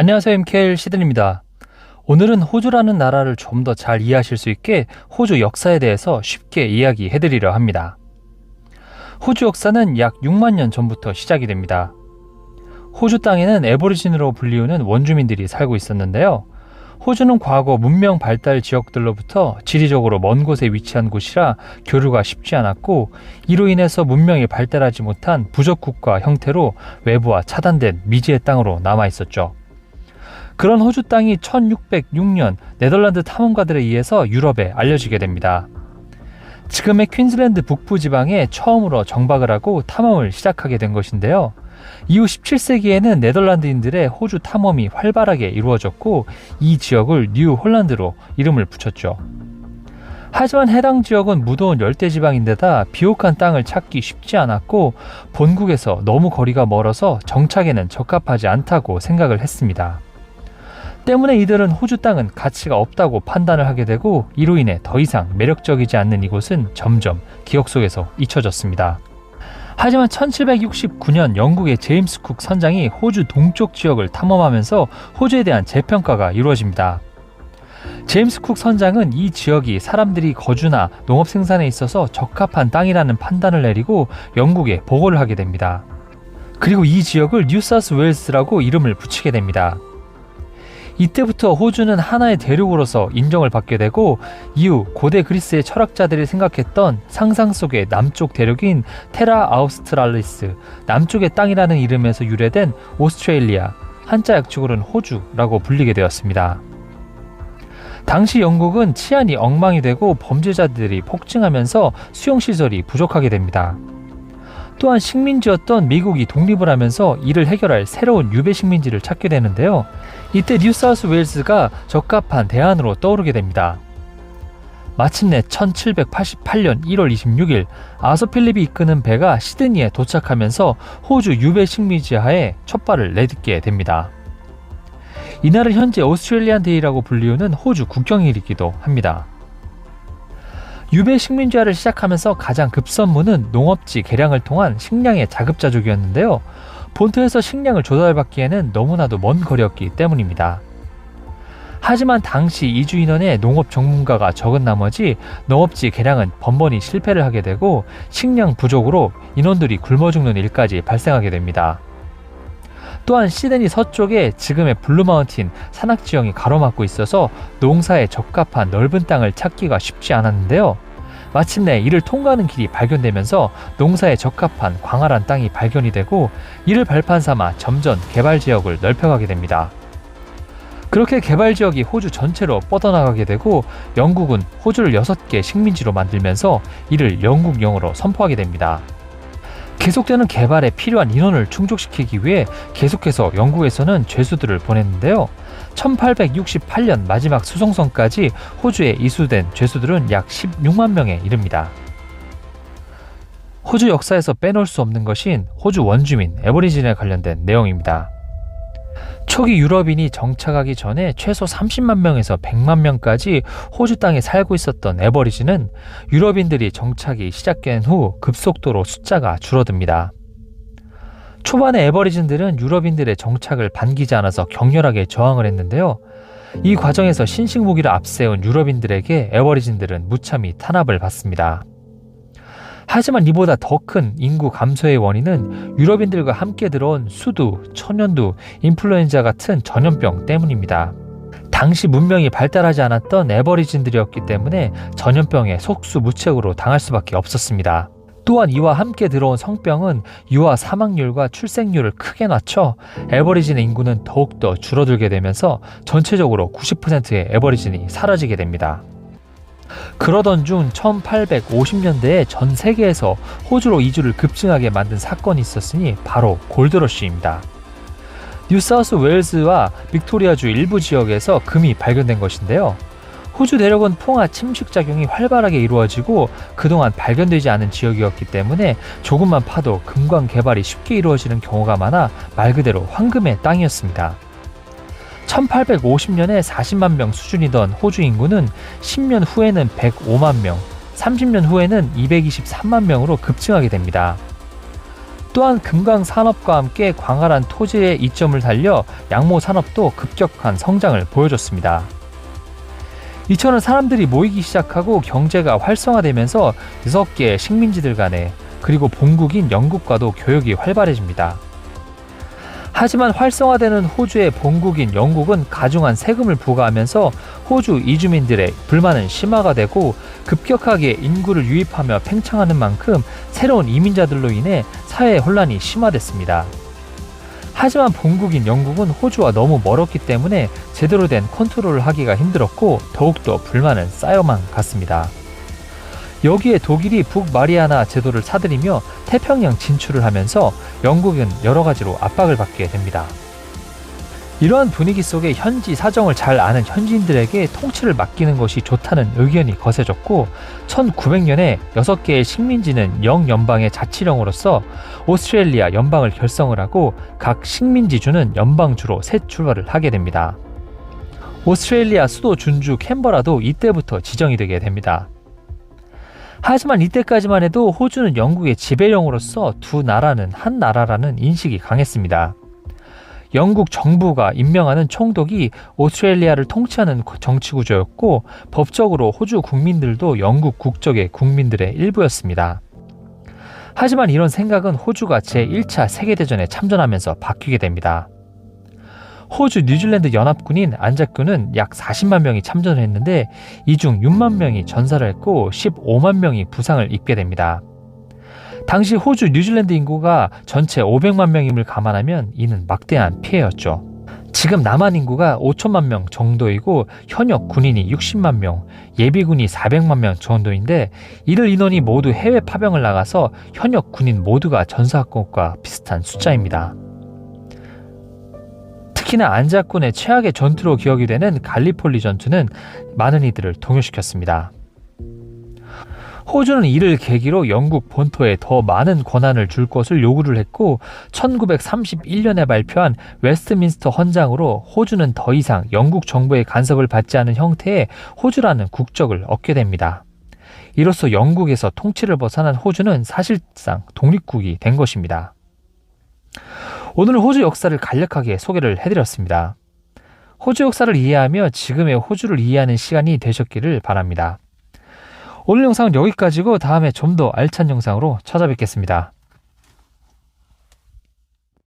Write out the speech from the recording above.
안녕하세요. MKL 시든입니다. 오늘은 호주라는 나라를 좀 더 잘 이해하실 수 있게 호주 역사에 대해서 쉽게 이야기해드리려 합니다. 호주 역사는 약 6만 년 전부터 시작이 됩니다. 호주 땅에는 애보리진으로 불리우는 원주민들이 살고 있었는데요. 호주는 과거 문명 발달 지역들로부터 지리적으로 먼 곳에 위치한 곳이라 교류가 쉽지 않았고, 이로 인해서 문명이 발달하지 못한 부족국가 형태로 외부와 차단된 미지의 땅으로 남아 있었죠. 그런 호주 땅이 1606년 네덜란드 탐험가들에 의해서 유럽에 알려지게 됩니다. 지금의 퀸즐랜드 북부 지방에 처음으로 정박을 하고 탐험을 시작하게 된 것인데요. 이후 17세기에는 네덜란드인들의 호주 탐험이 활발하게 이루어졌고, 이 지역을 뉴 홀란드로 이름을 붙였죠. 하지만 해당 지역은 무더운 열대지방인데다 비옥한 땅을 찾기 쉽지 않았고, 본국에서 너무 거리가 멀어서 정착에는 적합하지 않다고 생각을 했습니다. 때문에 이들은 호주 땅은 가치가 없다고 판단을 하게 되고, 이로 인해 더 이상 매력적이지 않는 이곳은 점점 기억 속에서 잊혀졌습니다. 하지만 1769년 영국의 제임스 쿡 선장이 호주 동쪽 지역을 탐험하면서 호주에 대한 재평가가 이루어집니다. 제임스 쿡 선장은 이 지역이 사람들이 거주나 농업 생산에 있어서 적합한 땅이라는 판단을 내리고 영국에 보고를 하게 됩니다. 그리고 이 지역을 뉴사우스 웨일스라고 이름을 붙이게 됩니다. 이때부터 호주는 하나의 대륙으로서 인정을 받게 되고, 이후 고대 그리스의 철학자들이 생각했던 상상 속의 남쪽 대륙인 테라 아우스트랄리스, 남쪽의 땅이라는 이름에서 유래된 오스트레일리아, 한자 약축으로는 호주라고 불리게 되었습니다. 당시 영국은 치안이 엉망이 되고 범죄자들이 폭증하면서 수용시설이 부족하게 됩니다. 또한 식민지였던 미국이 독립을 하면서 이를 해결할 새로운 유배 식민지를 찾게 되는데요. 이때 뉴사우스 웨일스가 적합한 대안으로 떠오르게 됩니다. 마침내 1788년 1월 26일 아서 필립이 이끄는 배가 시드니에 도착하면서 호주 유배 식민지 하에 첫 발을 내딛게 됩니다. 이날은 현재 오스트레일리안 데이라고 불리우는 호주 국경일이기도 합니다. 유배 식민지화를 시작하면서 가장 급선무는 농업지 개량을 통한 식량의 자급자족이었는데요. 본토에서 식량을 조달받기에는 너무나도 먼 거리였기 때문입니다. 하지만 당시 이주 인원의 농업 전문가가 적은 나머지 농업지 개량은 번번이 실패를 하게 되고, 식량 부족으로 인원들이 굶어 죽는 일까지 발생하게 됩니다. 또한 시드니 서쪽에 지금의 블루마운틴 산악지형이 가로막고 있어서 농사에 적합한 넓은 땅을 찾기가 쉽지 않았는데요. 마침내 이를 통과하는 길이 발견되면서 농사에 적합한 광활한 땅이 발견이 되고, 이를 발판 삼아 점점 개발지역을 넓혀가게 됩니다. 그렇게 개발지역이 호주 전체로 뻗어나가게 되고, 영국은 호주를 6개 식민지로 만들면서 이를 영국령으로 선포하게 됩니다. 계속되는 개발에 필요한 인원을 충족시키기 위해 계속해서 영국에서는 죄수들을 보냈는데요. 1868년 마지막 수송선까지 호주에 이수된 죄수들은 약 16만 명에 이릅니다. 호주 역사에서 빼놓을 수 없는 것인 호주 원주민, 애보리진에 관련된 내용입니다. 초기 유럽인이 정착하기 전에 최소 30만 명에서 100만 명까지 호주 땅에 살고 있었던 애보리진은 유럽인들이 정착이 시작된 후 급속도로 숫자가 줄어듭니다. 초반에 애보리진들은 유럽인들의 정착을 반기지 않아서 격렬하게 저항을 했는데요. 이 과정에서 신식 무기를 앞세운 유럽인들에게 애보리진들은 무참히 탄압을 받습니다. 하지만 이보다 더 큰 인구 감소의 원인은 유럽인들과 함께 들어온 수두, 천연두, 인플루엔자 같은 전염병 때문입니다. 당시 문명이 발달하지 않았던 애버리진들이었기 때문에 전염병에 속수무책으로 당할 수밖에 없었습니다. 또한 이와 함께 들어온 성병은 유아 사망률과 출생률을 크게 낮춰 애버리진의 인구는 더욱더 줄어들게 되면서 전체적으로 90%의 애버리진이 사라지게 됩니다. 그러던 중 1850년대에 전 세계에서 호주로 이주를 급증하게 만든 사건이 있었으니 바로 골드러시입니다. 뉴사우스 웨일스와 빅토리아주 일부 지역에서 금이 발견된 것인데요. 호주 대륙은 풍화 침식작용이 활발하게 이루어지고 그동안 발견되지 않은 지역이었기 때문에 조금만 파도 금광 개발이 쉽게 이루어지는 경우가 많아 말 그대로 황금의 땅이었습니다. 1850년에 40만 명 수준이던 호주 인구는 10년 후에는 105만 명, 30년 후에는 223만 명으로 급증하게 됩니다. 또한 금강 산업과 함께 광활한 토지의 이점을 살려 양모 산업도 급격한 성장을 보여줬습니다. 이처럼 사람들이 모이기 시작하고 경제가 활성화되면서 6개의 식민지들 간에 그리고 본국인 영국과도 교역이 활발해집니다. 하지만 활성화되는 호주의 본국인 영국은 가중한 세금을 부과하면서 호주 이주민들의 불만은 심화가 되고 급격하게 인구를 유입하며 팽창하는 만큼 새로운 이민자들로 인해 사회 혼란이 심화됐습니다. 하지만 본국인 영국은 호주와 너무 멀었기 때문에 제대로 된 컨트롤을 하기가 힘들었고 더욱더 불만은 쌓여만 갔습니다. 여기에 독일이 북마리아나 제도를 사들이며 태평양 진출을 하면서 영국은 여러 가지로 압박을 받게 됩니다. 이러한 분위기 속에 현지 사정을 잘 아는 현지인들에게 통치를 맡기는 것이 좋다는 의견이 거세졌고 1900년에 6개의 식민지는 영연방의 자치령으로서 오스트레일리아 연방을 결성을 하고 각 식민지주는 연방주로 새 출발을 하게 됩니다. 오스트레일리아 수도 준주 캔버라도 이때부터 지정이 되게 됩니다. 하지만 이때까지만 해도 호주는 영국의 지배령으로서 두 나라는 한 나라라는 인식이 강했습니다. 영국 정부가 임명하는 총독이 오스트레일리아를 통치하는 정치구조였고 법적으로 호주 국민들도 영국 국적의 국민들의 일부였습니다. 하지만 이런 생각은 호주가 제1차 세계대전에 참전하면서 바뀌게 됩니다. 호주 뉴질랜드 연합군인 안자군은 약 40만 명이 참전을 했는데 이 중 6만 명이 전사를 했고 15만 명이 부상을 입게 됩니다. 당시 호주 뉴질랜드 인구가 전체 500만 명임을 감안하면 이는 막대한 피해였죠. 지금 남한 인구가 5천만 명 정도이고 현역 군인이 60만 명, 예비군이 400만 명 정도인데 이들 인원이 모두 해외 파병을 나가서 현역 군인 모두가 전사학국과 비슷한 숫자입니다. 특히나 안자군의 최악의 전투로 기억이 되는 갈리폴리 전투는 많은 이들을 동요시켰습니다. 호주는 이를 계기로 영국 본토에 더 많은 권한을 줄 것을 요구를 했고 1931년에 발표한 웨스트민스터 헌장으로 호주는 더 이상 영국 정부의 간섭을 받지 않은 형태의 호주라는 국적을 얻게 됩니다. 이로써 영국에서 통치를 벗어난 호주는 사실상 독립국이 된 것입니다. 오늘 호주 역사를 간략하게 소개를 해드렸습니다. 호주 역사를 이해하며 지금의 호주를 이해하는 시간이 되셨기를 바랍니다. 오늘 영상은 여기까지고 다음에 좀 더 알찬 영상으로 찾아뵙겠습니다.